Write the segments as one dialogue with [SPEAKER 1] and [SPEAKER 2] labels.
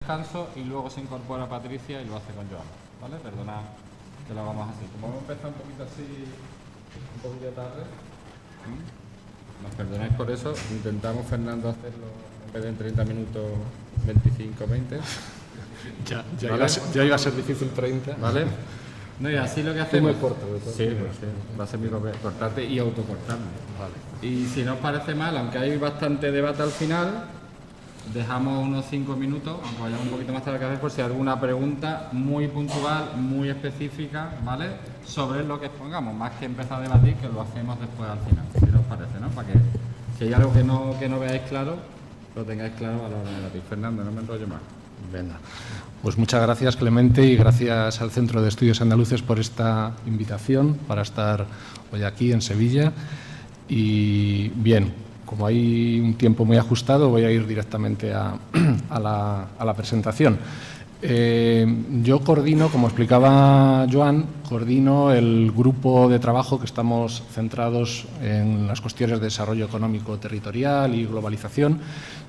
[SPEAKER 1] descanso y luego se incorpora Patricia y lo hace con Joan, ¿vale? Perdona que lo hagamos así. Como hemos empezado un poquito así, un poquito tarde, nos perdonáis por eso. Intentamos, Fernando, hacerlo en vez de en 30 minutos, 25, 20.
[SPEAKER 2] Ya,
[SPEAKER 1] ¿vale?
[SPEAKER 2] ya iba a ser difícil 30.
[SPEAKER 1] ¿Vale? No, y así lo que hacemos...
[SPEAKER 2] Tú me cortas, ¿verdad?
[SPEAKER 1] Sí, pues sí, va a ser mi papel, cortarte y autocortarme.
[SPEAKER 2] Vale.
[SPEAKER 1] Y si no os parece mal, aunque hay bastante debate al final, dejamos unos 5 minutos, aunque vayamos un poquito más tarde que hacer, por si hay alguna pregunta muy puntual, muy específica, ¿vale? Sobre lo que expongamos, más que empezar a debatir, que lo hacemos después al final, si no os parece, ¿no? Para que si hay algo que no veáis claro, lo tengáis claro a la hora de debatir. Fernando, no me enrollo más.
[SPEAKER 2] Venga. Pues muchas gracias, Clemente, y gracias al Centro de Estudios Andaluces por esta invitación para estar hoy aquí en Sevilla. Y bien, como hay un tiempo muy ajustado, voy a ir directamente a la presentación. Yo coordino, como explicaba Joan, coordino el grupo de trabajo que estamos centrados en las cuestiones de desarrollo económico territorial y globalización.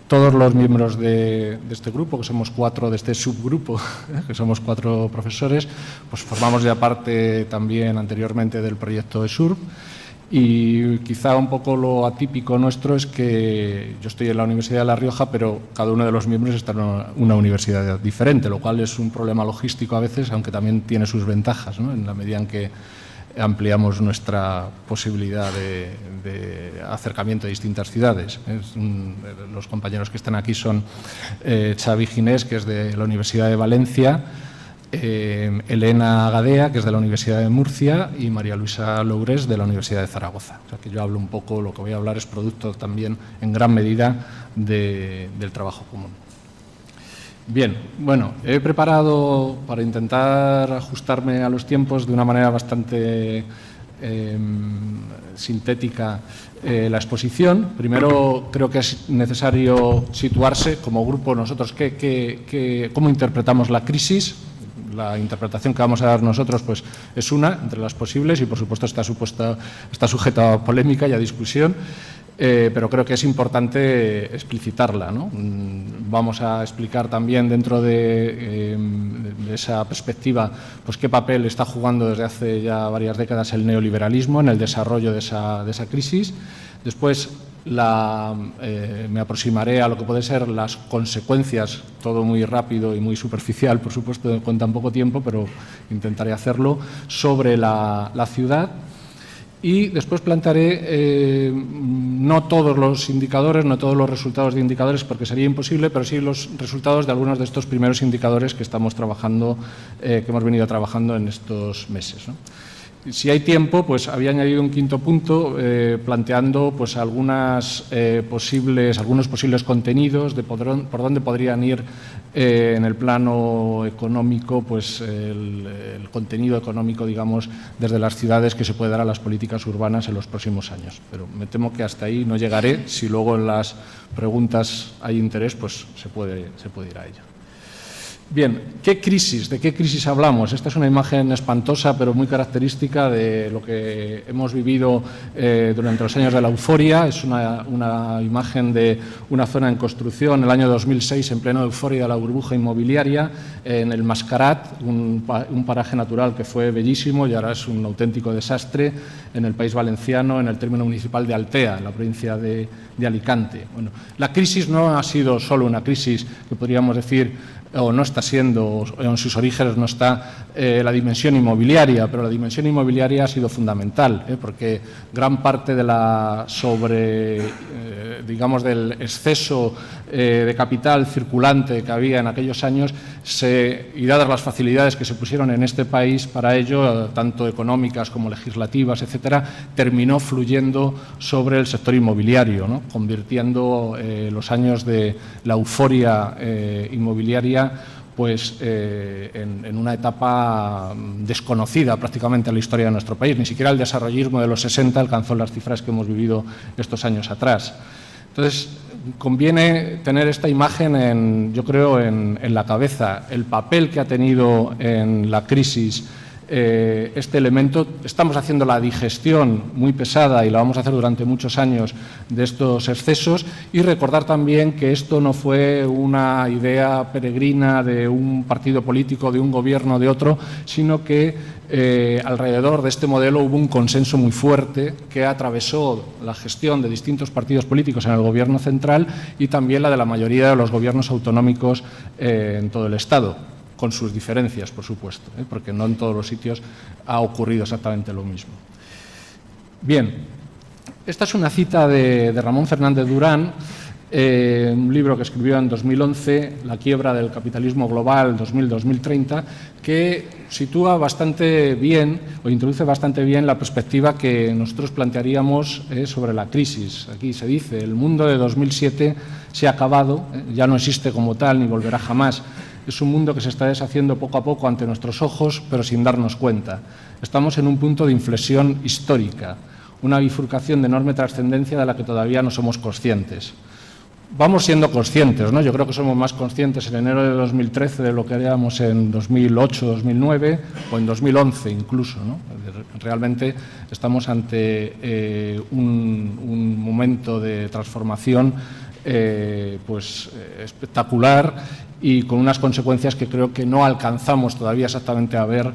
[SPEAKER 2] Todos los miembros de este grupo, que somos 4 de este subgrupo, que somos 4 profesores, pues formamos ya parte también anteriormente del proyecto ESURB. Y quizá un poco lo atípico nuestro es que yo estoy en la Universidad de La Rioja, pero cada uno de los miembros está en una universidad diferente, lo cual es un problema logístico a veces, aunque también tiene sus ventajas, ¿no? En la medida en que ampliamos nuestra posibilidad de acercamiento a distintas ciudades. Los compañeros que están aquí son Xavi Ginés, que es de la Universidad de Valencia, Elena Gadea, que es de la Universidad de Murcia, y María Luisa Lourés, de la Universidad de Zaragoza. O sea que yo hablo un poco, lo que voy a hablar es producto también en gran medida del trabajo común. Bien, bueno, he preparado para intentar ajustarme a los tiempos de una manera bastante sintética la exposición. Primero, creo que es necesario situarse como grupo nosotros, cómo interpretamos la crisis. La interpretación que vamos a dar nosotros pues, es una entre las posibles y, por supuesto, está sujeta a polémica y a discusión, pero creo que es importante explicitarla, ¿no? Vamos a explicar también dentro de esa perspectiva pues, qué papel está jugando desde hace ya varias décadas el neoliberalismo en el desarrollo de esa crisis. Después me aproximaré a lo que pueden ser las consecuencias, todo muy rápido y muy superficial, por supuesto, con tan poco tiempo, pero intentaré hacerlo, sobre la ciudad. Y después plantearé no todos los indicadores, no todos los resultados de indicadores, porque sería imposible, pero sí los resultados de algunos de estos primeros indicadores que estamos trabajando, que hemos venido trabajando en estos meses, ¿no? Si hay tiempo, pues había añadido un quinto punto planteando pues algunos posibles contenidos de por dónde podrían ir en el plano económico, pues el contenido económico, digamos, desde las ciudades que se puede dar a las políticas urbanas en los próximos años. Pero me temo que hasta ahí no llegaré. Si luego en las preguntas hay interés, pues se puede ir a ello. Bien, ¿de qué crisis hablamos? Esta es una imagen espantosa, pero muy característica de lo que hemos vivido durante los años de la euforia. Es una imagen de una zona en construcción, el año 2006, en plena euforia de la burbuja inmobiliaria, en el Mascarat, un paraje natural que fue bellísimo y ahora es un auténtico desastre en el País Valenciano, en el término municipal de Altea, en la provincia de Alicante. Bueno, la crisis no ha sido solo una crisis que podríamos decir, o no está siendo, o en sus orígenes no está la dimensión inmobiliaria, pero la dimensión inmobiliaria ha sido fundamental, porque gran parte de digamos, del exceso de capital circulante que había en aquellos años y dadas las facilidades que se pusieron en este país para ello, tanto económicas como legislativas, etcétera, terminó fluyendo sobre el sector inmobiliario, ¿no? Convirtiendo los años de la euforia inmobiliaria pues, en una etapa desconocida prácticamente en la historia de nuestro país. Ni siquiera el desarrollismo de los 60 alcanzó las cifras que hemos vivido estos años atrás. Entonces, conviene tener esta imagen, yo creo, en la cabeza. El papel que ha tenido en la crisis este elemento. Estamos haciendo la digestión muy pesada y la vamos a hacer durante muchos años de estos excesos, y recordar también que esto no fue una idea peregrina de un partido político, de un gobierno, de otro, sino que alrededor de este modelo hubo un consenso muy fuerte que atravesó la gestión de distintos partidos políticos en el Gobierno central y también la de la mayoría de los gobiernos autonómicos en todo el Estado, con sus diferencias, por supuesto, porque no en todos los sitios ha ocurrido exactamente lo mismo. Bien, esta es una cita de Ramón Fernández Durán, un libro que escribió en 2011, La quiebra del capitalismo global 2000-2030, que sitúa bastante bien o introduce bastante bien la perspectiva que nosotros plantearíamos sobre la crisis. Aquí se dice: el mundo de 2007 se ha acabado, ya no existe como tal ni volverá jamás. Es un mundo que se está deshaciendo poco a poco ante nuestros ojos, pero sin darnos cuenta. Estamos en un punto de inflexión histórica, una bifurcación de enorme trascendencia de la que todavía no somos conscientes. Vamos siendo conscientes, ¿no? Yo creo que somos más conscientes en enero de 2013 de lo que éramos en 2008, 2009 o en 2011 incluso, ¿no? Realmente estamos ante un momento de transformación espectacular y con unas consecuencias que creo que no alcanzamos todavía exactamente a ver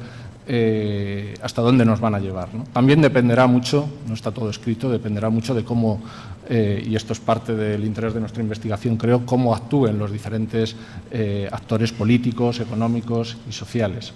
[SPEAKER 2] hasta dónde nos van a llevar, ¿no? También dependerá mucho, no está todo escrito, dependerá mucho de cómo, y esto es parte del interés de nuestra investigación, creo, cómo actúen los diferentes actores políticos, económicos y sociales.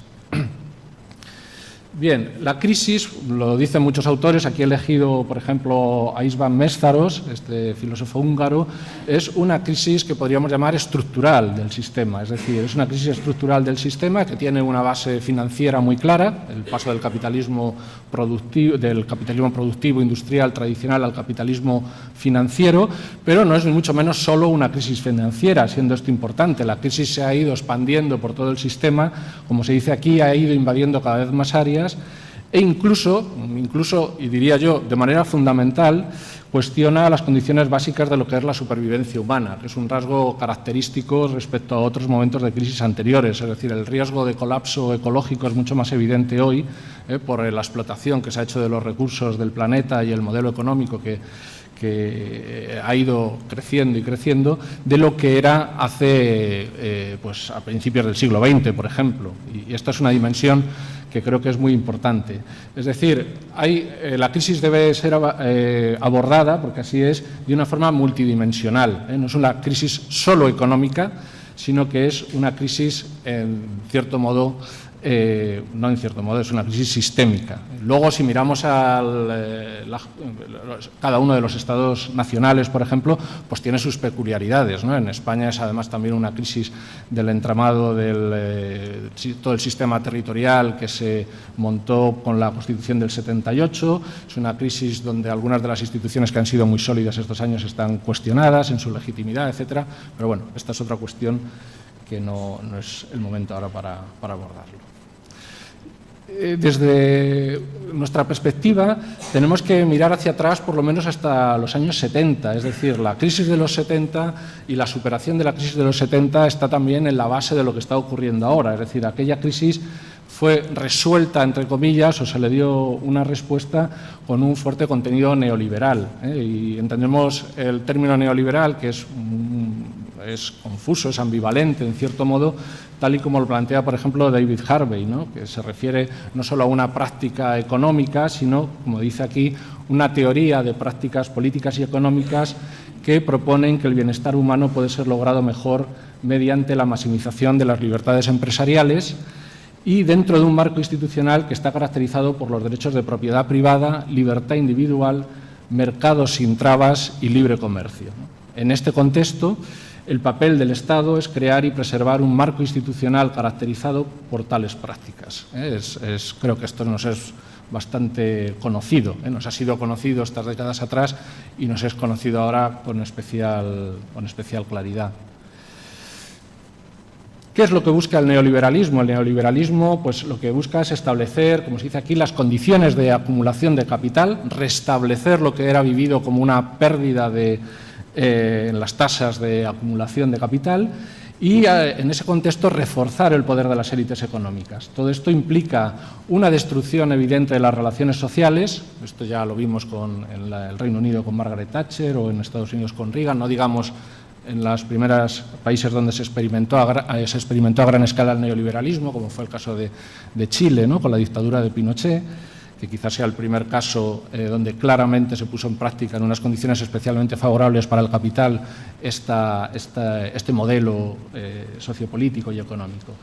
[SPEAKER 2] Bien, la crisis, lo dicen muchos autores, aquí he elegido, por ejemplo, a István Mészáros, este filósofo húngaro, es una crisis que podríamos llamar estructural del sistema, es decir, es una crisis estructural del sistema que tiene una base financiera muy clara, el paso del capitalismo productivo industrial tradicional al capitalismo financiero, pero no es ni mucho menos solo una crisis financiera, siendo esto importante. La crisis se ha ido expandiendo por todo el sistema, como se dice aquí, ha ido invadiendo cada vez más áreas, e incluso, y diría yo, de manera fundamental, cuestiona las condiciones básicas de lo que es la supervivencia humana, que es un rasgo característico respecto a otros momentos de crisis anteriores. Es decir, el riesgo de colapso ecológico es mucho más evidente hoy por la explotación que se ha hecho de los recursos del planeta y el modelo económico que ha ido creciendo y creciendo, de lo que era hace a principios del siglo XX, por ejemplo. Y esta es una dimensión que creo que es muy importante. Es decir, la crisis debe ser abordada, porque así es, de una forma multidimensional. No es una crisis solo económica, sino que es una crisis, en cierto modo, no en cierto modo, es una crisis sistémica. Luego, si miramos cada uno de los estados nacionales, por ejemplo, pues tiene sus peculiaridades, ¿no? En España es además también una crisis del entramado de todo el sistema territorial que se montó con la Constitución del 78. Es una crisis donde algunas de las instituciones que han sido muy sólidas estos años están cuestionadas en su legitimidad, etcétera. Pero bueno, esta es otra cuestión que no es el momento ahora para abordarlo. Desde nuestra perspectiva tenemos que mirar hacia atrás por lo menos hasta los años 70, es decir, la crisis de los 70 y la superación de la crisis de los 70 está también en la base de lo que está ocurriendo ahora, es decir, aquella crisis fue resuelta, entre comillas, o se le dio una respuesta con un fuerte contenido neoliberal, y entendemos el término neoliberal, que es confuso, es ambivalente en cierto modo, tal y como lo plantea, por ejemplo, David Harvey, ¿no? Que se refiere no solo a una práctica económica, sino, como dice aquí, una teoría de prácticas políticas y económicas que proponen que el bienestar humano puede ser logrado mejor mediante la maximización de las libertades empresariales y dentro de un marco institucional que está caracterizado por los derechos de propiedad privada, libertad individual, mercados sin trabas y libre comercio, ¿no? En este contexto, el papel del Estado es crear y preservar un marco institucional caracterizado por tales prácticas. Creo que esto nos es bastante conocido, nos ha sido conocido estas décadas atrás y nos es conocido ahora con especial claridad. ¿Qué es lo que busca el neoliberalismo? El neoliberalismo, pues lo que busca es establecer, como se dice aquí, las condiciones de acumulación de capital, restablecer lo que era vivido como una pérdida en las tasas de acumulación de capital y en ese contexto reforzar el poder de las élites económicas. Todo esto implica una destrucción evidente de las relaciones sociales, esto ya lo vimos en el Reino Unido con Margaret Thatcher o en Estados Unidos con Reagan, no digamos en los primeros países donde se experimentó a gran escala el neoliberalismo, como fue el caso de Chile, ¿no?, con la dictadura de Pinochet, que quizás sea el primer caso donde claramente se puso en práctica en unas condiciones especialmente favorables para el capital este modelo sociopolítico y económico.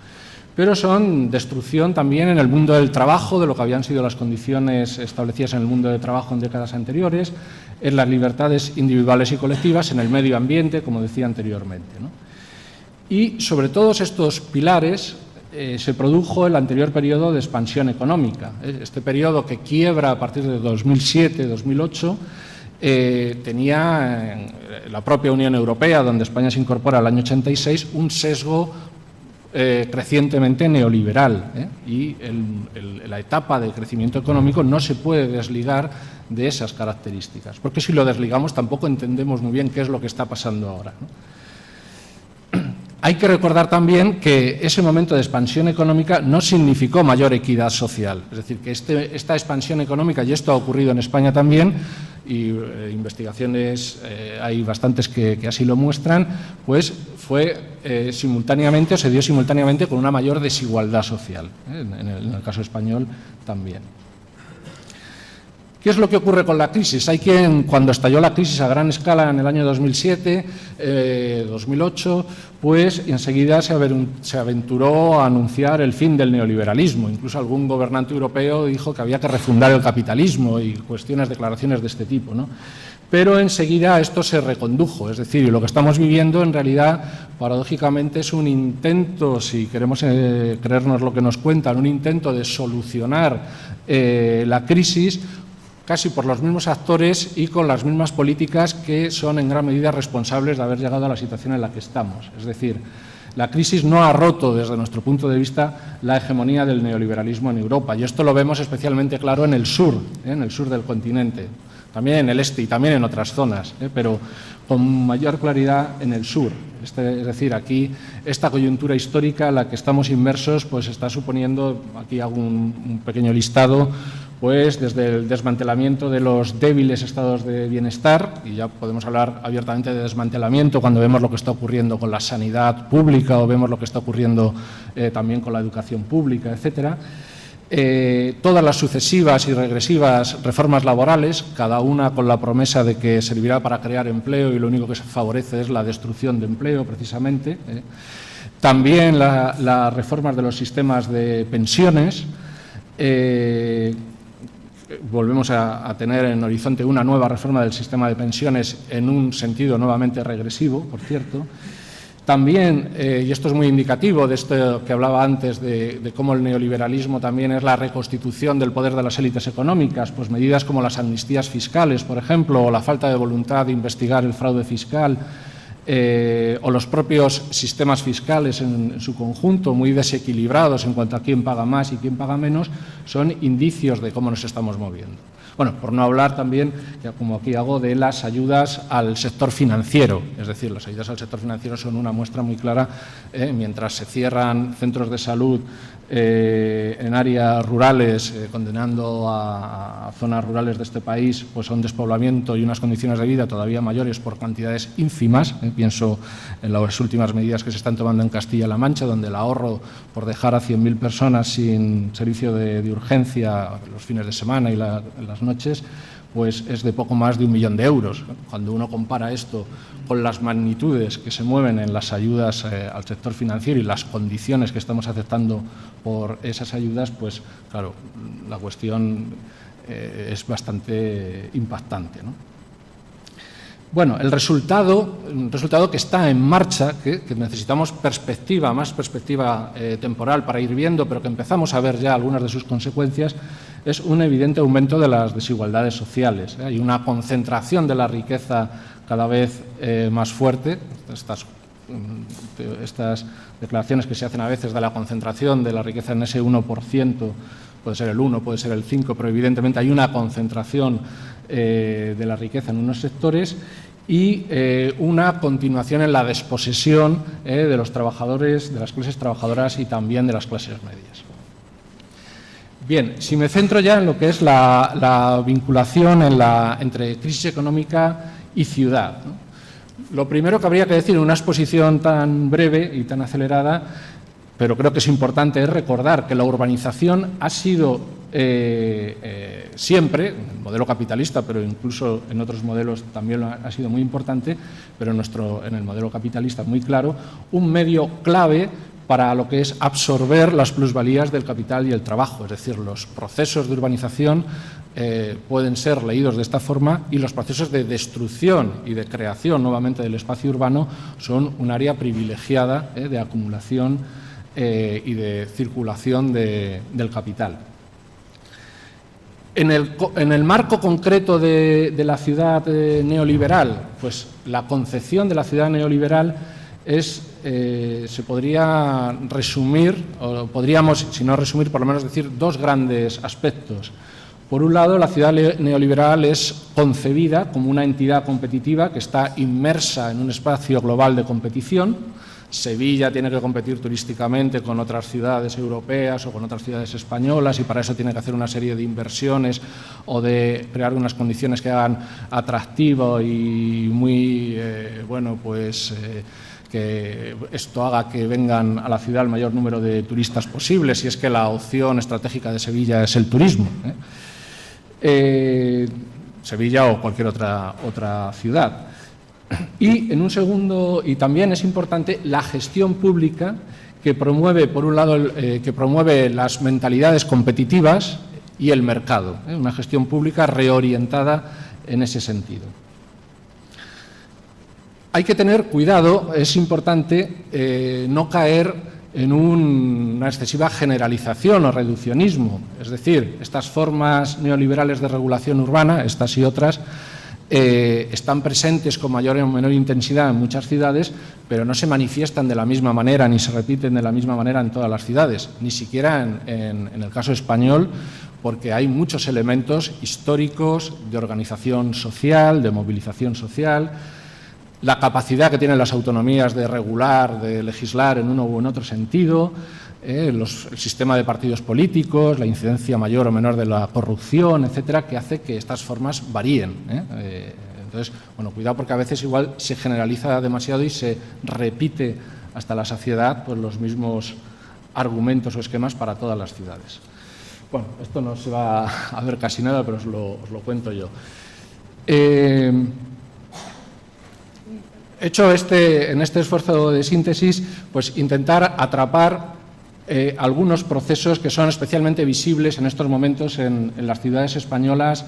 [SPEAKER 2] Pero son destrucción también en el mundo del trabajo, de lo que habían sido las condiciones establecidas en el mundo del trabajo en décadas anteriores, en las libertades individuales y colectivas, en el medio ambiente, como decía anteriormente, ¿no? Y sobre todos estos pilares se produjo el anterior periodo de expansión económica. Este periodo que quiebra a partir de 2007-2008 tenía la propia Unión Europea, donde España se incorpora al año 86, un sesgo crecientemente neoliberal, y la etapa de crecimiento económico no se puede desligar de esas características, porque si lo desligamos tampoco entendemos muy bien qué es lo que está pasando ahora, ¿no? Hay que recordar también que ese momento de expansión económica no significó mayor equidad social, es decir, que esta expansión económica, y esto ha ocurrido en España también, y investigaciones hay bastantes que así lo muestran, pues fue simultáneamente o se dio simultáneamente con una mayor desigualdad social, en el caso español también. ¿Qué es lo que ocurre con la crisis? Hay quien, cuando estalló la crisis a gran escala en el año 2007, 2008, pues enseguida se aventuró a anunciar el fin del neoliberalismo. Incluso algún gobernante europeo dijo que había que refundar el capitalismo y declaraciones de este tipo, ¿no? Pero enseguida esto se recondujo, es decir, lo que estamos viviendo en realidad, paradójicamente, es un intento, si queremos creernos lo que nos cuentan, un intento de solucionar la crisis casi por los mismos actores y con las mismas políticas que son en gran medida responsables de haber llegado a la situación en la que estamos. Es decir, la crisis no ha roto, desde nuestro punto de vista, la hegemonía del neoliberalismo en Europa, y esto lo vemos especialmente claro en el sur del continente, también en el este y también en otras zonas, pero con mayor claridad en el sur. Es decir, aquí esta coyuntura histórica en la que estamos inmersos pues está suponiendo, aquí hago un pequeño listado, pues desde el desmantelamiento de los débiles estados de bienestar, y ya podemos hablar abiertamente de desmantelamiento cuando vemos lo que está ocurriendo con la sanidad pública o vemos lo que está ocurriendo también con la educación pública, etcétera. Todas las sucesivas y regresivas reformas laborales, cada una con la promesa de que servirá para crear empleo y lo único que se favorece es la destrucción de empleo, precisamente. También las reformas de los sistemas de pensiones. Volvemos a tener en horizonte una nueva reforma del sistema de pensiones en un sentido nuevamente regresivo, por cierto. También, y esto es muy indicativo de esto que hablaba antes, de cómo el neoliberalismo también es la reconstitución del poder de las élites económicas, pues medidas como las amnistías fiscales, por ejemplo, o la falta de voluntad de investigar el fraude fiscal, o los propios sistemas fiscales en su conjunto, muy desequilibrados en cuanto a quién paga más y quién paga menos, son indicios de cómo nos estamos moviendo. Bueno, por no hablar también, como aquí hago, de las ayudas al sector financiero. Es decir, las ayudas al sector financiero son una muestra muy clara. Mientras se cierran centros de salud en áreas rurales, condenando a zonas rurales de este país pues a un despoblamiento y unas condiciones de vida todavía mayores por cantidades ínfimas. Pienso en las últimas medidas que se están tomando en Castilla-La Mancha, donde el ahorro por dejar a 100.000 personas sin servicio de urgencia los fines de semana y las noches, pues es de poco más de 1 millón de euros. Cuando uno compara esto con las magnitudes que se mueven en las ayudas al sector financiero y las condiciones que estamos aceptando por esas ayudas, pues claro, la cuestión es bastante impactante, ¿no? Bueno, el resultado que está en marcha, que necesitamos más perspectiva temporal para ir viendo, pero que empezamos a ver ya algunas de sus consecuencias, es un evidente aumento de las desigualdades sociales. Hay una concentración de la riqueza cada vez más fuerte. Estas declaraciones que se hacen a veces de la concentración de la riqueza en ese 1%, puede ser el 1, puede ser el 5, pero evidentemente hay una concentración de la riqueza en unos sectores, y una continuación en la desposesión de los trabajadores, de las clases trabajadoras y también de las clases medias. Bien, si me centro ya en lo que es la vinculación entre crisis económica y ciudad, ¿no? Lo primero que habría que decir en una exposición tan breve y tan acelerada, pero creo que es importante, es recordar que la urbanización ha sido siempre, en el modelo capitalista, pero incluso en otros modelos también ha sido muy importante, pero en el modelo capitalista muy claro, un medio clave para lo que es absorber las plusvalías del capital y el trabajo. Es decir, los procesos de urbanización pueden ser leídos de esta forma y los procesos de destrucción y de creación nuevamente del espacio urbano son un área privilegiada de acumulación y de circulación del capital. En el marco concreto de la ciudad neoliberal, pues la concepción de la ciudad neoliberal se podría resumir, o podríamos, si no resumir, por lo menos decir dos grandes aspectos. Por un lado, la ciudad neoliberal es concebida como una entidad competitiva que está inmersa en un espacio global de competición. Sevilla tiene que competir turísticamente con otras ciudades europeas o con otras ciudades españolas y para eso tiene que hacer una serie de inversiones o de crear unas condiciones que hagan atractivo y muy, que esto haga que vengan a la ciudad el mayor número de turistas posibles, si es que la opción estratégica de Sevilla es el turismo, Sevilla o cualquier otra ciudad. Y en un segundo, y también es importante, la gestión pública que promueve, por un lado, que promueve las mentalidades competitivas y el mercado, una gestión pública reorientada en ese sentido. Hay que tener cuidado, es importante no caer en una excesiva generalización o reduccionismo, es decir, estas formas neoliberales de regulación urbana, estas y otras, están presentes con mayor o menor intensidad en muchas ciudades, pero no se manifiestan de la misma manera ni se repiten de la misma manera en todas las ciudades, ni siquiera en el caso español, porque hay muchos elementos históricos de organización social, de movilización social, la capacidad que tienen las autonomías de regular, de legislar en uno u en otro sentido, el sistema de partidos políticos, la incidencia mayor o menor de la corrupción, etcétera, que hace que estas formas varíen. Entonces, bueno, cuidado porque a veces igual se generaliza demasiado y se repite hasta la saciedad pues, los mismos argumentos o esquemas para todas las ciudades. Bueno, esto no se va a ver casi nada, pero os lo cuento yo. Hecho en este esfuerzo de síntesis, pues intentar atrapar algunos procesos que son especialmente visibles en estos momentos en las ciudades españolas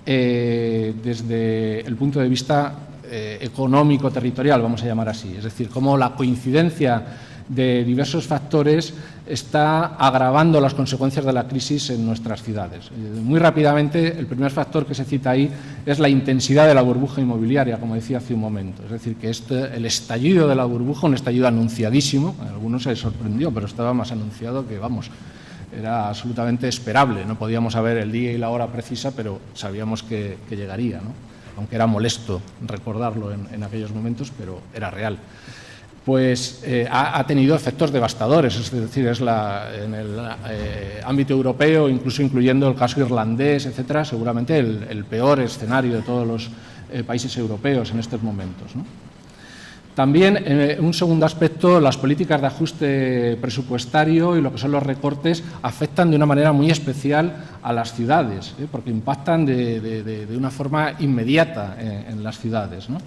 [SPEAKER 2] desde el punto de vista económico-territorial, vamos a llamar así. Es decir, cómo la coincidencia de diversos factores está agravando las consecuencias de la crisis en nuestras ciudades. Muy rápidamente, el primer factor que se cita ahí es la intensidad de la burbuja inmobiliaria, como decía hace un momento. Es decir, que el estallido de la burbuja, un estallido anunciadísimo, a algunos se sorprendió, pero estaba más anunciado que, vamos, era absolutamente esperable. No podíamos saber el día y la hora precisa, pero sabíamos que llegaría, ¿no? Aunque era molesto recordarlo en aquellos momentos, pero era real. Pues ha tenido efectos devastadores, es decir, en el ámbito europeo, incluso incluyendo el caso irlandés, etcétera, seguramente el peor escenario de todos los países europeos en estos momentos, ¿no? También, un segundo aspecto, las políticas de ajuste presupuestario y lo que son los recortes afectan de una manera muy especial a las ciudades, porque impactan de una forma inmediata en las ciudades, ¿no?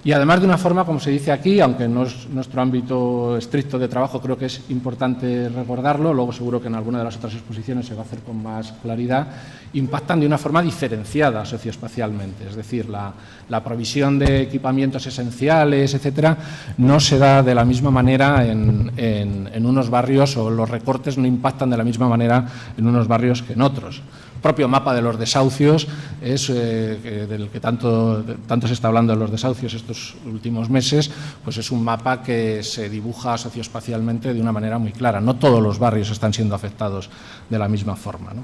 [SPEAKER 2] Y además de una forma, como se dice aquí, aunque no es nuestro ámbito estricto de trabajo, creo que es importante recordarlo, luego seguro que en alguna de las otras exposiciones se va a hacer con más claridad, impactan de una forma diferenciada socioespacialmente. Es decir, la provisión de equipamientos esenciales, etcétera, no se da de la misma manera en unos barrios, o los recortes no impactan de la misma manera en unos barrios que en otros. El propio mapa de los desahucios es del que tanto se está hablando de los desahucios estos últimos meses, pues es un mapa que se dibuja socioespacialmente de una manera muy clara. No todos los barrios están siendo afectados de la misma forma, ¿no?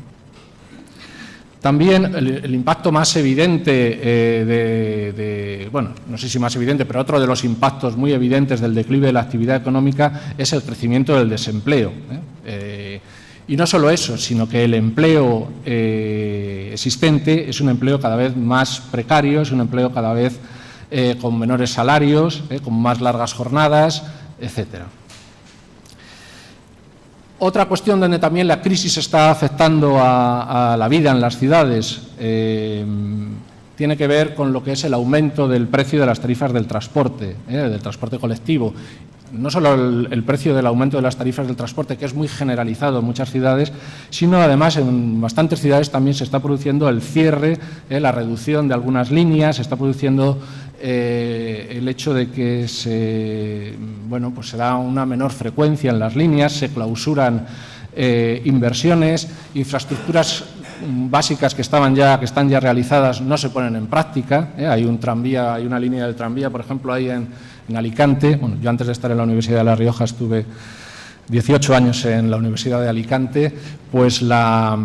[SPEAKER 2] También el impacto más evidente, bueno, no sé si más evidente, pero otro de los impactos muy evidentes del declive de la actividad económica es el crecimiento del desempleo. Y no solo eso, sino que el empleo existente es un empleo cada vez más precario, es un empleo cada vez con menores salarios, con más largas jornadas, etcétera. Otra cuestión donde también la crisis está afectando a la vida en las ciudades tiene que ver con lo que es el aumento del precio de las tarifas del transporte colectivo. No solo el precio del aumento de las tarifas del transporte, que es muy generalizado en muchas ciudades, sino además en bastantes ciudades también se está produciendo el cierre, la reducción de algunas líneas, se está produciendo el hecho de que se da una menor frecuencia en las líneas, se clausuran inversiones, infraestructuras básicas que están ya realizadas no se ponen en práctica. Hay una línea del tranvía, por ejemplo, ahí en Alicante. Bueno, yo antes de estar en la Universidad de La Rioja estuve 18 años en la Universidad de Alicante, pues la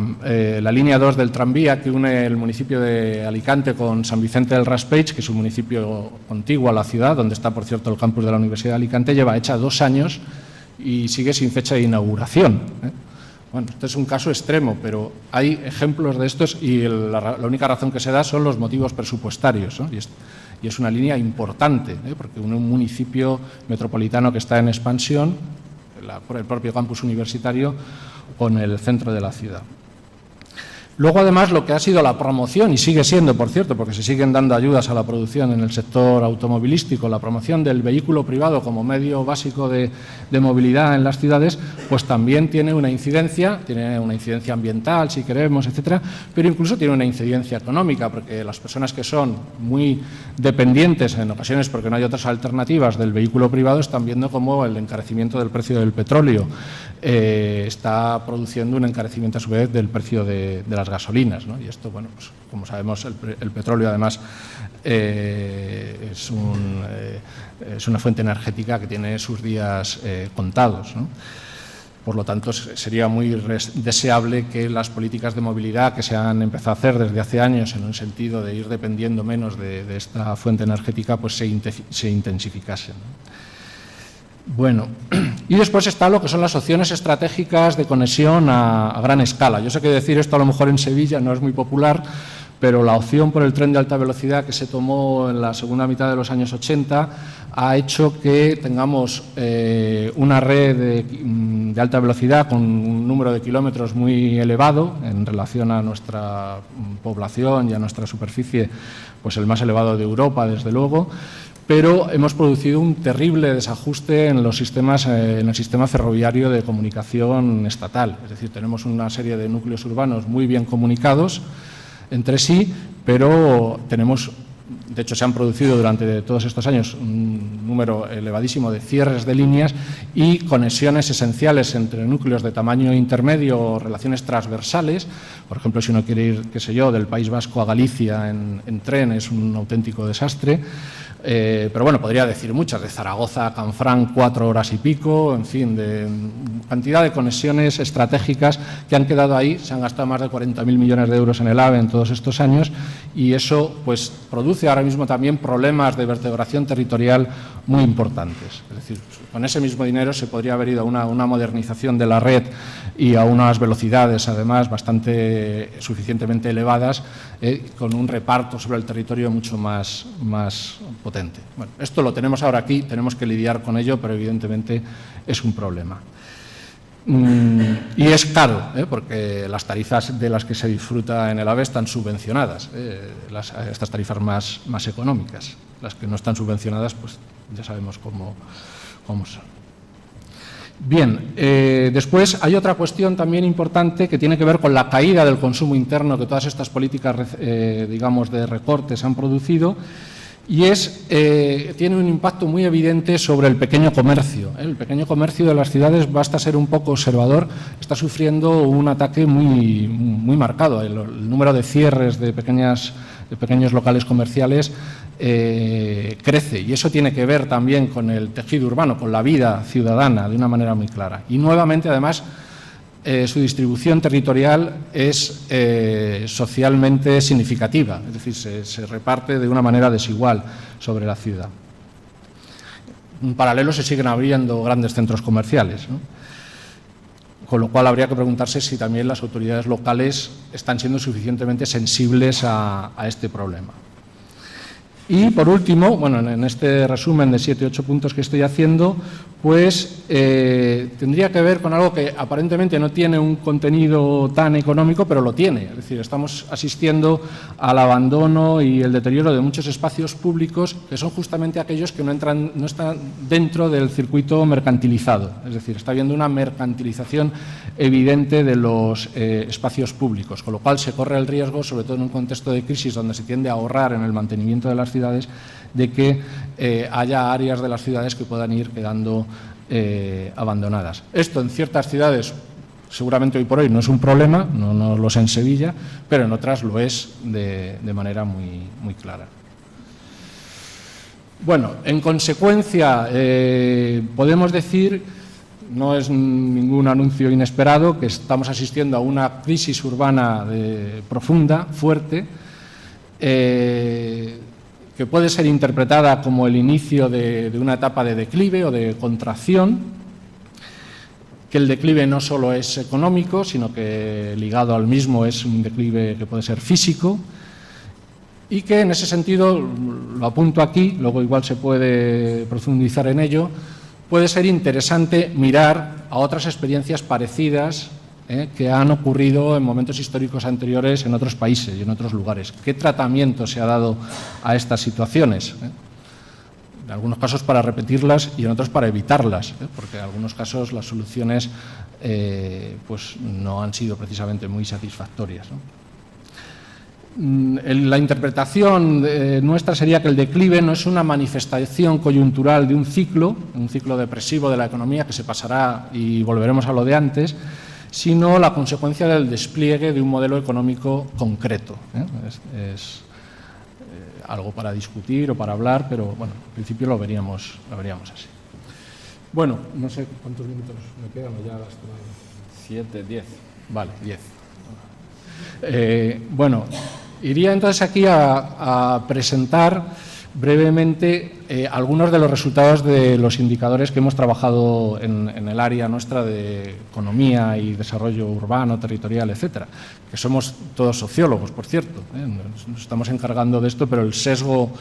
[SPEAKER 2] línea 2 del tranvía que une el municipio de Alicante con San Vicente del Raspeig, que es un municipio contiguo a la ciudad, donde está, por cierto, el campus de la Universidad de Alicante, lleva hecha 2 años y sigue sin fecha de inauguración. Bueno, este es un caso extremo, pero hay ejemplos de estos y la única razón que se da son los motivos presupuestarios, ¿no? Y es una línea importante, porque un municipio metropolitano que está en expansión, por el propio campus universitario, con el centro de la ciudad. Luego, además, lo que ha sido la promoción, y sigue siendo, por cierto, porque se siguen dando ayudas a la producción en el sector automovilístico, la promoción del vehículo privado como medio básico de movilidad en las ciudades, pues también tiene una incidencia ambiental, si queremos, etcétera, pero incluso tiene una incidencia económica, porque las personas que son muy dependientes, en ocasiones porque no hay otras alternativas, del vehículo privado, están viendo cómo el encarecimiento del precio del petróleo está produciendo un encarecimiento a su vez del precio de las gasolinas, ¿no? Y esto, bueno, pues como sabemos, el petróleo además es una fuente energética que tiene sus días contados, ¿no? Por lo tanto, sería muy deseable que las políticas de movilidad que se han empezado a hacer desde hace años en un sentido de ir dependiendo menos de esta fuente energética, pues se intensificasen, ¿no? Bueno, y después está lo que son las opciones estratégicas de conexión a gran escala. Yo sé que decir esto a lo mejor en Sevilla no es muy popular, pero la opción por el tren de alta velocidad que se tomó en la segunda mitad de los años 80 ha hecho que tengamos una red de alta velocidad con un número de kilómetros muy elevado en relación a nuestra población y a nuestra superficie, pues el más elevado de Europa, desde luego. Pero hemos producido un terrible desajuste en el sistema ferroviario de comunicación estatal. Es decir, tenemos una serie de núcleos urbanos muy bien comunicados entre sí, pero de hecho se han producido durante todos estos años un número elevadísimo de cierres de líneas y conexiones esenciales entre núcleos de tamaño intermedio o relaciones transversales. Por ejemplo, si uno quiere ir, qué sé yo, del País Vasco a Galicia en tren, es un auténtico desastre. Pero bueno, podría decir muchas, de Zaragoza a Canfranc 4 horas y pico, en fin, de cantidad de conexiones estratégicas que han quedado ahí. Se han gastado más de 40.000 millones de euros en el AVE en todos estos años y eso pues produce ahora mismo también problemas de vertebración territorial muy importantes. Es decir, con ese mismo dinero se podría haber ido a una modernización de la red y a unas velocidades además suficientemente elevadas, con un reparto sobre el territorio mucho más potente. Bueno, esto lo tenemos ahora aquí, tenemos que lidiar con ello, pero evidentemente es un problema. Y es caro, porque las tarifas de las que se disfruta en el AVE están subvencionadas, estas tarifas más económicas. Las que no están subvencionadas, pues ya sabemos cómo son. Bien, después hay otra cuestión también importante que tiene que ver con la caída del consumo interno que todas estas políticas, digamos, de recortes han producido. Y tiene un impacto muy evidente sobre el pequeño comercio. El pequeño comercio de las ciudades, basta ser un poco observador, está sufriendo un ataque muy marcado. El número de cierres de pequeños locales comerciales crece y eso tiene que ver también con el tejido urbano, con la vida ciudadana de una manera muy clara. Y nuevamente, además, su distribución territorial es socialmente significativa, es decir, se reparte de una manera desigual sobre la ciudad. En paralelo se siguen abriendo grandes centros comerciales, ¿no? Con lo cual habría que preguntarse si también las autoridades locales están siendo suficientemente sensibles a este problema. Y, por último, bueno, en este resumen de 7 u 8 puntos que estoy haciendo, pues tendría que ver con algo que aparentemente no tiene un contenido tan económico, pero lo tiene. Es decir, estamos asistiendo al abandono y el deterioro de muchos espacios públicos que son justamente aquellos que no están dentro del circuito mercantilizado. Es decir, está habiendo una mercantilización evidente de los espacios públicos, con lo cual se corre el riesgo, sobre todo en un contexto de crisis donde se tiende a ahorrar en el mantenimiento de las ciudades, de que haya áreas de las ciudades que puedan ir quedando abandonadas. Esto en ciertas ciudades seguramente hoy por hoy no es un problema, no lo es en Sevilla, pero en otras lo es de manera muy clara. Bueno, en consecuencia, podemos decir, no es ningún anuncio inesperado, que estamos asistiendo a una crisis urbana profunda, fuerte, que puede ser interpretada como el inicio de una etapa de declive o de contracción, que el declive no solo es económico, sino que ligado al mismo es un declive que puede ser físico, y que en ese sentido, lo apunto aquí, luego igual se puede profundizar en ello, puede ser interesante mirar a otras experiencias parecidas que han ocurrido en momentos históricos anteriores en otros países y en otros lugares. ¿Qué tratamiento se ha dado a estas situaciones? En algunos casos para repetirlas y en otros para evitarlas, porque en algunos casos las soluciones pues no han sido precisamente muy satisfactorias, ¿no? La interpretación nuestra sería que el declive no es una manifestación coyuntural de un ciclo depresivo de la economía que se pasará y volveremos a lo de antes, sino la consecuencia del despliegue de un modelo económico concreto. Es algo para discutir o para hablar, pero bueno, en principio lo veríamos así. Bueno, no sé cuántos minutos me quedan, ya las
[SPEAKER 1] 7, 10.
[SPEAKER 2] Vale, 10. Bueno, iría entonces aquí a presentar brevemente algunos de los resultados de los indicadores que hemos trabajado en el área nuestra de economía y desarrollo urbano, territorial, etcétera, que somos todos sociólogos, por cierto, nos estamos encargando de esto, pero el sesgo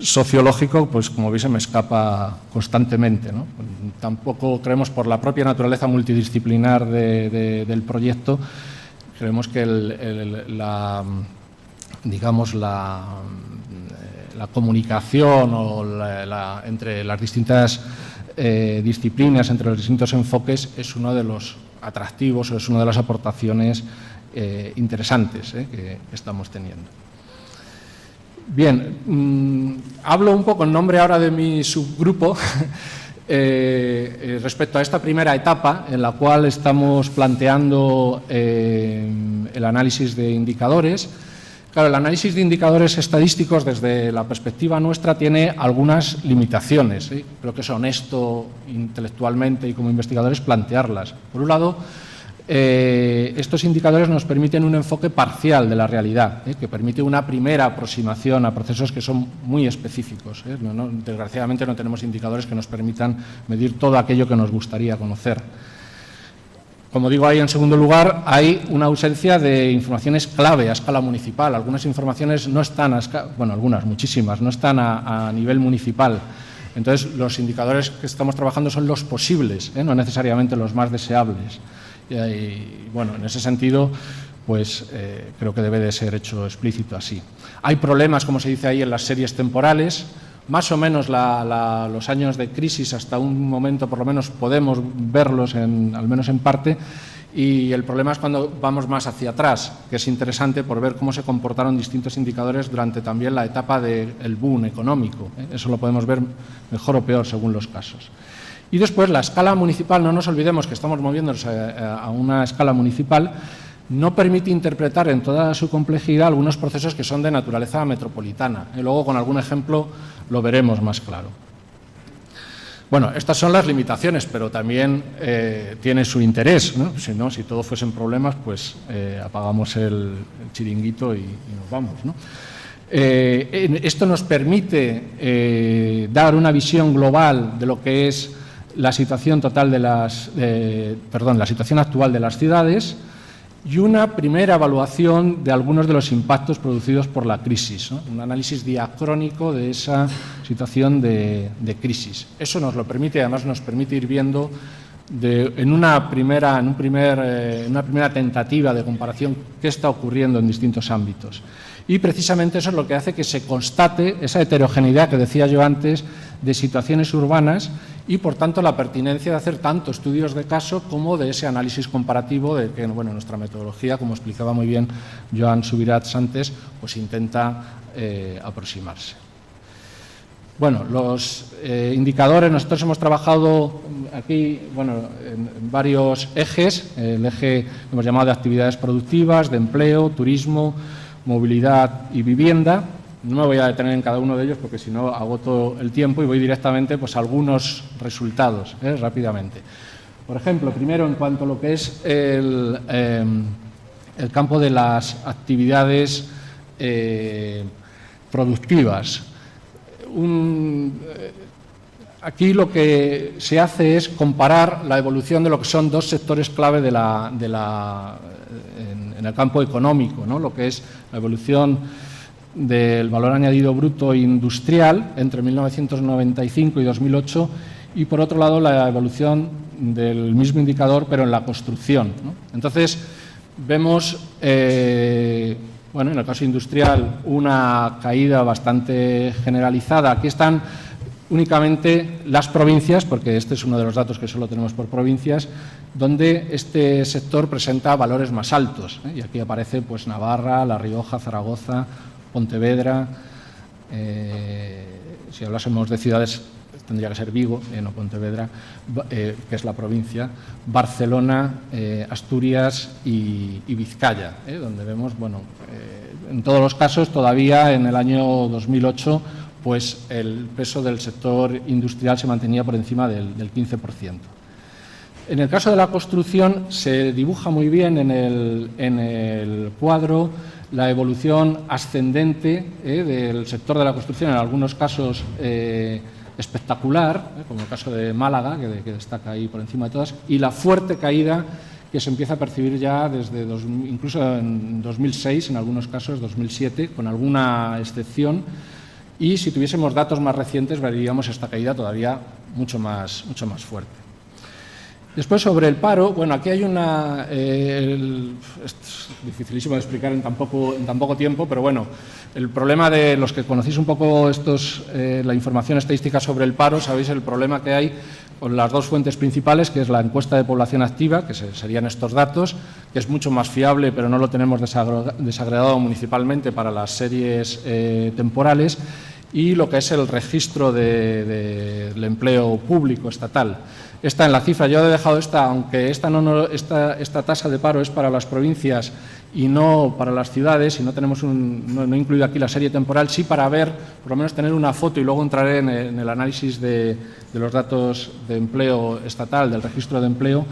[SPEAKER 2] sociológico, pues como veis, se me escapa constantemente, ¿no? Tampoco creemos, por la propia naturaleza multidisciplinar del proyecto, creemos que la comunicación o entre las distintas disciplinas, entre los distintos enfoques, es uno de los atractivos o es una de las aportaciones interesantes que estamos teniendo. Bien, hablo un poco en nombre ahora de mi subgrupo respecto a esta primera etapa en la cual estamos planteando el análisis de indicadores. Claro, el análisis de indicadores estadísticos desde la perspectiva nuestra tiene algunas limitaciones. Creo que es honesto intelectualmente y como investigadores plantearlas. Por un lado, estos indicadores nos permiten un enfoque parcial de la realidad, que permite una primera aproximación a procesos que son muy específicos. Desgraciadamente no tenemos indicadores que nos permitan medir todo aquello que nos gustaría conocer. Como digo ahí, en segundo lugar, hay una ausencia de informaciones clave a escala municipal. Algunas informaciones no están, muchísimas, no están a nivel municipal. Entonces, los indicadores que estamos trabajando son los posibles, no necesariamente los más deseables. Y bueno, en ese sentido, pues creo que debe de ser hecho explícito así. Hay problemas, como se dice ahí, en las series temporales. Más o menos los años de crisis, hasta un momento por lo menos podemos verlos, al menos en parte, y el problema es cuando vamos más hacia atrás, que es interesante por ver cómo se comportaron distintos indicadores durante también la etapa del boom económico. Eso lo podemos ver mejor o peor según los casos. Y después la escala municipal, no nos olvidemos que estamos moviéndonos a una escala municipal, no permite interpretar en toda su complejidad algunos procesos que son de naturaleza metropolitana. Y luego con algún ejemplo lo veremos más claro. Bueno, estas son las limitaciones, pero también tiene su interés, ¿no? Si todos fuesen problemas, pues apagamos el chiringuito y nos vamos, ¿no? Esto nos permite dar una visión global de lo que es la situación total de la situación actual de las ciudades y una primera evaluación de algunos de los impactos producidos por la crisis, ¿no? Un análisis diacrónico de esa situación de crisis. Eso nos lo permite, además nos permite ir viendo en una primera tentativa de comparación qué está ocurriendo en distintos ámbitos. Y precisamente eso es lo que hace que se constate esa heterogeneidad que decía yo antes de situaciones urbanas y, por tanto, la pertinencia de hacer tanto estudios de caso como de ese análisis comparativo de que, bueno, nuestra metodología, como explicaba muy bien Joan Subirats antes, pues intenta aproximarse. Bueno, los indicadores, nosotros hemos trabajado aquí, bueno, en varios ejes. El eje hemos llamado de actividades productivas, de empleo, turismo, movilidad y vivienda. No me voy a detener en cada uno de ellos porque si no agoto el tiempo y voy directamente pues, a algunos resultados rápidamente. Por ejemplo, primero en cuanto a lo que es el campo de las actividades productivas. Aquí lo que se hace es comparar la evolución de lo que son dos sectores clave en el campo económico, ¿no? Lo que es la evolución del valor añadido bruto industrial entre 1995 y 2008 y, por otro lado, la evolución del mismo indicador, pero en la construcción, ¿no? Entonces, vemos, bueno, en el caso industrial, una caída bastante generalizada. Aquí están únicamente las provincias, porque este es uno de los datos que solo tenemos por provincias, donde este sector presenta valores más altos, ¿eh? Y aquí aparece pues, Navarra, La Rioja, Zaragoza, Pontevedra. Si hablásemos de ciudades, tendría que ser Vigo, no Pontevedra, que es la provincia, Barcelona, Asturias y Vizcaya, donde vemos, bueno, en todos los casos, todavía en el año 2008, pues el peso del sector industrial se mantenía por encima del 15%. En el caso de la construcción se dibuja muy bien en el cuadro la evolución ascendente del sector de la construcción, en algunos casos espectacular, como el caso de Málaga, que destaca ahí por encima de todas, y la fuerte caída que se empieza a percibir ya desde incluso en 2006, en algunos casos 2007, con alguna excepción. Y si tuviésemos datos más recientes, veríamos esta caída todavía mucho más fuerte. Después, sobre el paro, bueno, aquí hay es dificilísimo de explicar en tan poco tiempo, pero bueno, el problema de los que conocéis un poco la información estadística sobre el paro, sabéis el problema que hay con las dos fuentes principales, que es la encuesta de población activa, que serían estos datos, que es mucho más fiable, pero no lo tenemos desagregado municipalmente para las series temporales, y lo que es el registro del empleo público estatal. Esta en la cifra, yo he dejado esta, aunque esta tasa de paro es para las provincias y no para las ciudades, y no tenemos no he incluido aquí la serie temporal, sí para ver, por lo menos tener una foto, y luego entraré en el análisis de los datos de empleo estatal, del registro de empleo,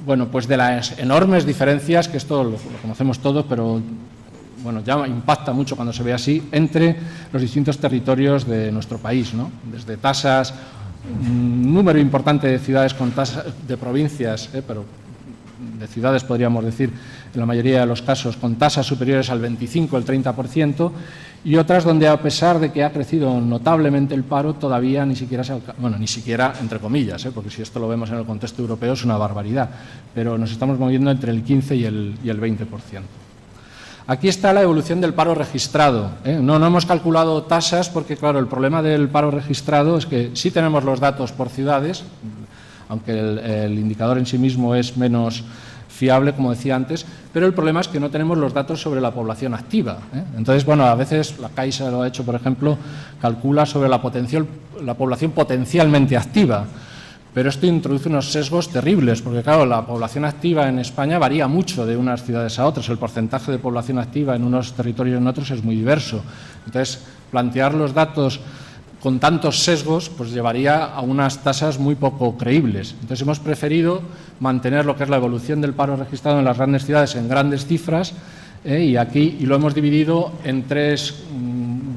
[SPEAKER 2] bueno, pues de las enormes diferencias, que esto lo conocemos todos, pero bueno, ya impacta mucho cuando se ve así, entre los distintos territorios de nuestro país, ¿no? Desde tasas, un número importante de ciudades con tasas, de provincias, pero de ciudades podríamos decir, en la mayoría de los casos, con tasas superiores al 25, el 30%, y otras donde, a pesar de que ha crecido notablemente el paro, todavía ni siquiera ni siquiera entre comillas, porque si esto lo vemos en el contexto europeo es una barbaridad, pero nos estamos moviendo entre el 15 y el 20%. Aquí está la evolución del paro registrado. No hemos calculado tasas porque, claro, el problema del paro registrado es que sí tenemos los datos por ciudades, aunque el indicador en sí mismo es menos fiable, como decía antes, pero el problema es que no tenemos los datos sobre la población activa. Entonces, bueno, a veces la Caixa lo ha hecho, por ejemplo, calcula sobre la población potencialmente activa. Pero esto introduce unos sesgos terribles, porque claro, la población activa en España varía mucho de unas ciudades a otras. El porcentaje de población activa en unos territorios y en otros es muy diverso. Entonces, plantear los datos con tantos sesgos, pues llevaría a unas tasas muy poco creíbles. Entonces hemos preferido mantener lo que es la evolución del paro registrado en las grandes ciudades en grandes cifras, y lo hemos dividido en tres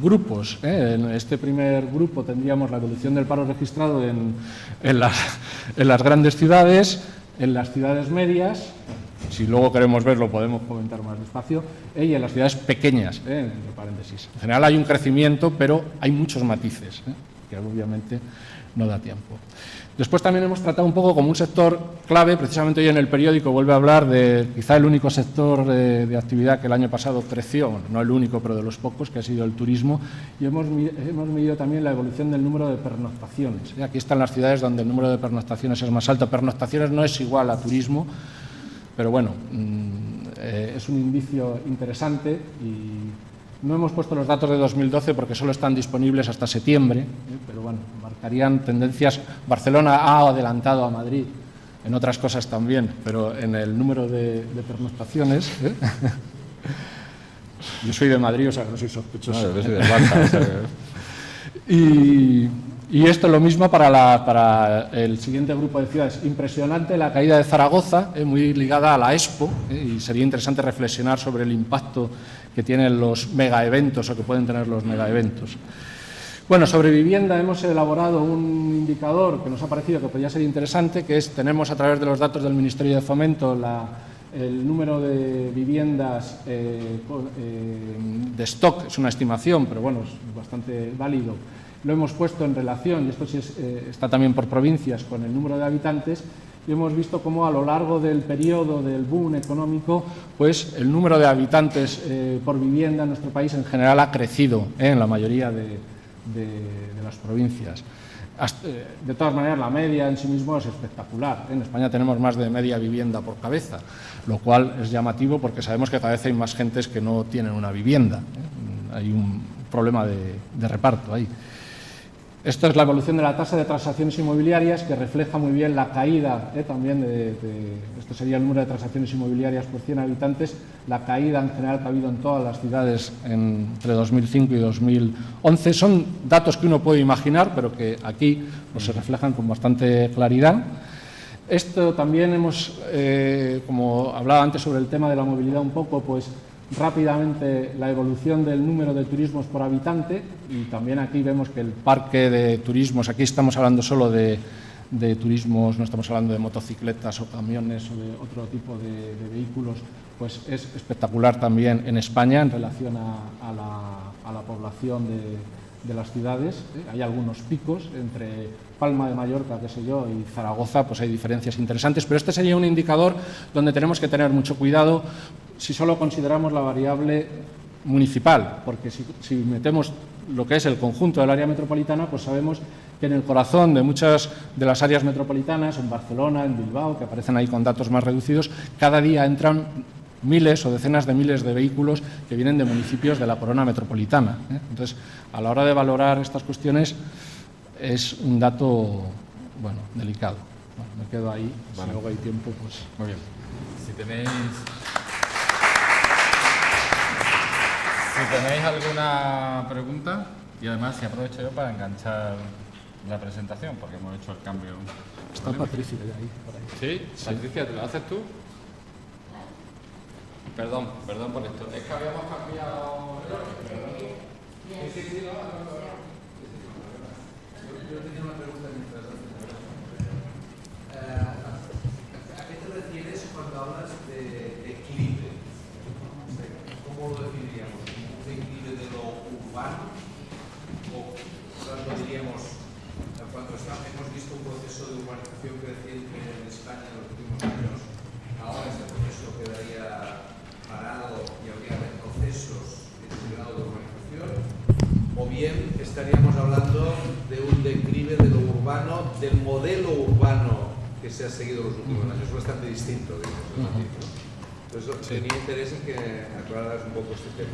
[SPEAKER 2] grupos. En este primer grupo tendríamos la evolución del paro registrado en las grandes ciudades, en las ciudades medias, si luego queremos verlo podemos comentar más despacio, y en las ciudades pequeñas, entre paréntesis. En general hay un crecimiento, pero hay muchos matices, que obviamente no da tiempo. Después también hemos tratado un poco como un sector clave, precisamente hoy en el periódico vuelve a hablar de quizá el único sector de actividad que el año pasado creció, bueno, no el único, pero de los pocos, que ha sido el turismo, y hemos medido también la evolución del número de pernoctaciones. Aquí están las ciudades donde el número de pernoctaciones es más alto. Pernoctaciones no es igual a turismo, pero bueno, es un indicio interesante y no hemos puesto los datos de 2012 porque solo están disponibles hasta septiembre, pero bueno, marcarían tendencias. Barcelona ha adelantado a Madrid en otras cosas también, pero en el número de pernoctaciones. Yo soy de Madrid, o sea que no soy sospechoso.
[SPEAKER 1] No, yo soy de Barça, o sea
[SPEAKER 2] que... Y esto es lo mismo para el siguiente grupo de ciudades. Impresionante la caída de Zaragoza, muy ligada a la Expo, y sería interesante reflexionar sobre el impacto que tienen los megaeventos o que pueden tener los megaeventos. Bueno, sobre vivienda hemos elaborado un indicador que nos ha parecido que podría ser interesante, que es, tenemos a través de los datos del Ministerio de Fomento el número de viviendas de stock, es una estimación, pero bueno, es bastante válido. Lo hemos puesto en relación, y esto sí está también por provincias, con el número de habitantes, y hemos visto cómo a lo largo del periodo del boom económico, pues el número de habitantes por vivienda en nuestro país en general ha crecido en la mayoría de las provincias. De todas maneras, la media en sí mismo es espectacular. En España tenemos más de media vivienda por cabeza, lo cual es llamativo porque sabemos que cada vez hay más gentes que no tienen una vivienda. Hay un problema de reparto ahí. Esto es la evolución de la tasa de transacciones inmobiliarias, que refleja muy bien la caída también esto sería el número de transacciones inmobiliarias por 100 habitantes, la caída en general que ha habido en todas las ciudades entre 2005 y 2011. Son datos que uno puede imaginar, pero que aquí pues, se reflejan con bastante claridad. Esto también hemos, como hablaba antes sobre el tema de la movilidad un poco, pues rápidamente la evolución del número de turismos por habitante, y también aquí vemos que el parque de turismos, aquí estamos hablando solo de turismos, no estamos hablando de motocicletas o camiones o de otro tipo de vehículos, pues es espectacular también en España en relación a la población de las ciudades. Hay algunos picos entre Palma de Mallorca, qué sé yo, y Zaragoza, pues hay diferencias interesantes, pero este sería un indicador donde tenemos que tener mucho cuidado si solo consideramos la variable municipal, porque si metemos lo que es el conjunto del área metropolitana, pues sabemos que en el corazón de muchas de las áreas metropolitanas, en Barcelona, en Bilbao, que aparecen ahí con datos más reducidos, cada día entran miles o decenas de miles de vehículos que vienen de municipios de la corona metropolitana. Entonces, a la hora de valorar estas cuestiones, es un dato, bueno, delicado. Bueno, me quedo ahí, vale. Si luego hay tiempo, pues...
[SPEAKER 1] Muy bien. Si tenéis alguna pregunta, y además si aprovecho yo para enganchar la presentación, porque hemos hecho el cambio.
[SPEAKER 2] Está Patricia ahí, por ahí.
[SPEAKER 1] ¿Sí? Patricia, ¿te lo haces tú? Perdón por esto. Es que habíamos cambiado... Sí, no. Yo tenía una pregunta mientras ¿a qué te refieres cuando hablas de declive? ¿Cómo lo definiríamos? ¿Un declive de lo urbano? ¿O cuando diríamos, hemos visto un proceso de urbanización creciente en España en los últimos años, ahora este proceso quedaría parado y habría procesos de grado de urbanización? ¿O bien estaríamos hablando de un declive de lo urbano, del modelo urbano que se ha seguido los últimos años? Es bastante distinto, digamos. Entonces, tenía interés en que aclararas un poco este tema.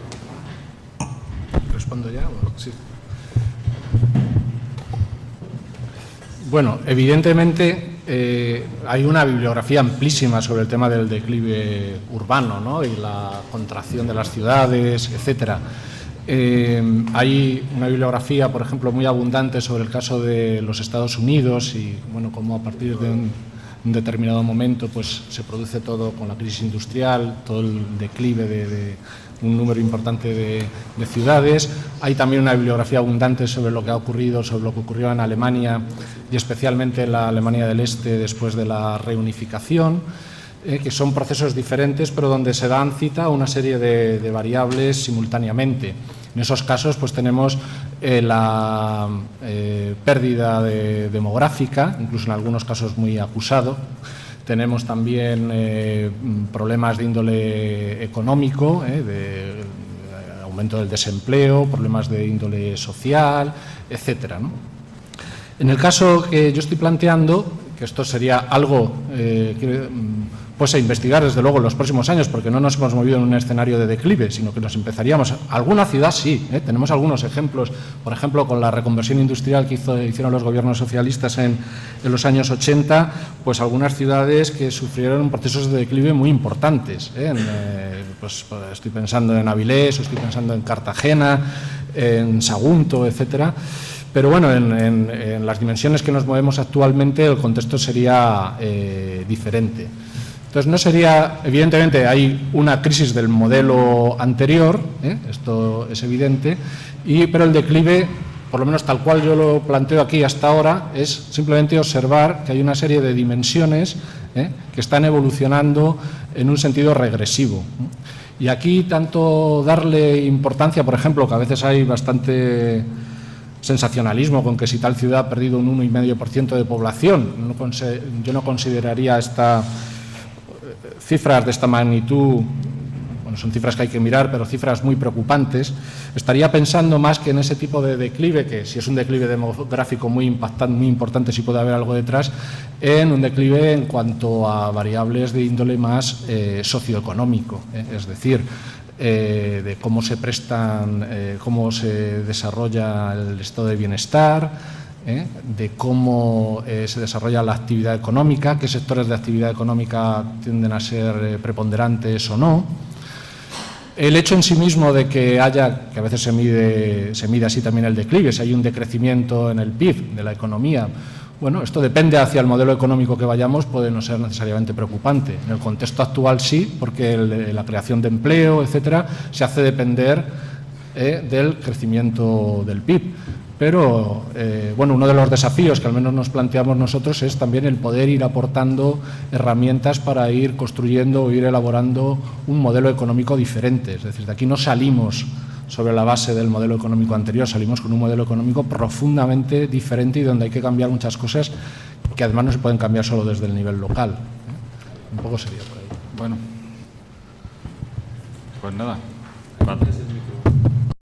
[SPEAKER 2] ¿Respondo ya? Sí. Bueno, evidentemente hay una bibliografía amplísima sobre el tema del declive urbano, ¿no? Y la contracción de las ciudades, etcétera. Hay una bibliografía, por ejemplo, muy abundante sobre el caso de los Estados Unidos y, bueno, cómo a partir de un determinado momento pues se produce todo con la crisis industrial, todo el declive de un número importante de ciudades. Hay también una bibliografía abundante sobre lo que ha ocurrido, sobre lo que ocurrió en Alemania y especialmente en la Alemania del Este después de la reunificación, que son procesos diferentes pero donde se dan cita a una serie de variables simultáneamente. En esos casos pues tenemos la pérdida demográfica, incluso en algunos casos muy acusado. Tenemos también problemas de índole económico, de aumento del desempleo, problemas de índole social, etcétera, ¿no? En el caso que yo estoy planteando, que esto sería algo pues a investigar desde luego en los próximos años, porque no nos hemos movido en un escenario de declive, sino que nos empezaríamos. Alguna ciudad sí, tenemos algunos ejemplos, por ejemplo, con la reconversión industrial que hicieron los gobiernos socialistas en los años 80, pues algunas ciudades que sufrieron procesos de declive muy importantes. Pues estoy pensando en Avilés, o estoy pensando en Cartagena, en Sagunto, etcétera. Pero bueno, en las dimensiones que nos movemos actualmente el contexto sería diferente. Entonces, no sería, evidentemente, hay una crisis del modelo anterior, esto es evidente, pero el declive, por lo menos tal cual yo lo planteo aquí hasta ahora, es simplemente observar que hay una serie de dimensiones que están evolucionando en un sentido regresivo. Y aquí, tanto darle importancia, por ejemplo, que a veces hay bastante sensacionalismo con que si tal ciudad ha perdido un 1,5% de población, yo no consideraría cifras de esta magnitud, bueno, son cifras que hay que mirar, pero cifras muy preocupantes. Estaría pensando más que en ese tipo de declive, que si es un declive demográfico muy impactante, muy importante, sí puede haber algo detrás, en un declive en cuanto a variables de índole más socioeconómico, es decir, de cómo se prestan, cómo se desarrolla el estado de bienestar, de cómo se desarrolla la actividad económica, qué sectores de actividad económica tienden a ser preponderantes o no. El hecho en sí mismo de que haya, que a veces se mide así también el declive, si hay un decrecimiento en el PIB de la economía, bueno, esto depende hacia el modelo económico que vayamos, puede no ser necesariamente preocupante. En el contexto actual sí, porque la creación de empleo, etcétera, se hace depender del crecimiento del PIB. Pero, bueno, uno de los desafíos que al menos nos planteamos nosotros es también el poder ir aportando herramientas para ir construyendo o ir elaborando un modelo económico diferente. Es decir, de aquí no salimos sobre la base del modelo económico anterior, salimos con un modelo económico profundamente diferente y donde hay que cambiar muchas cosas que además no se pueden cambiar solo desde el nivel local. Un poco sería por ahí.
[SPEAKER 1] Bueno, pues nada.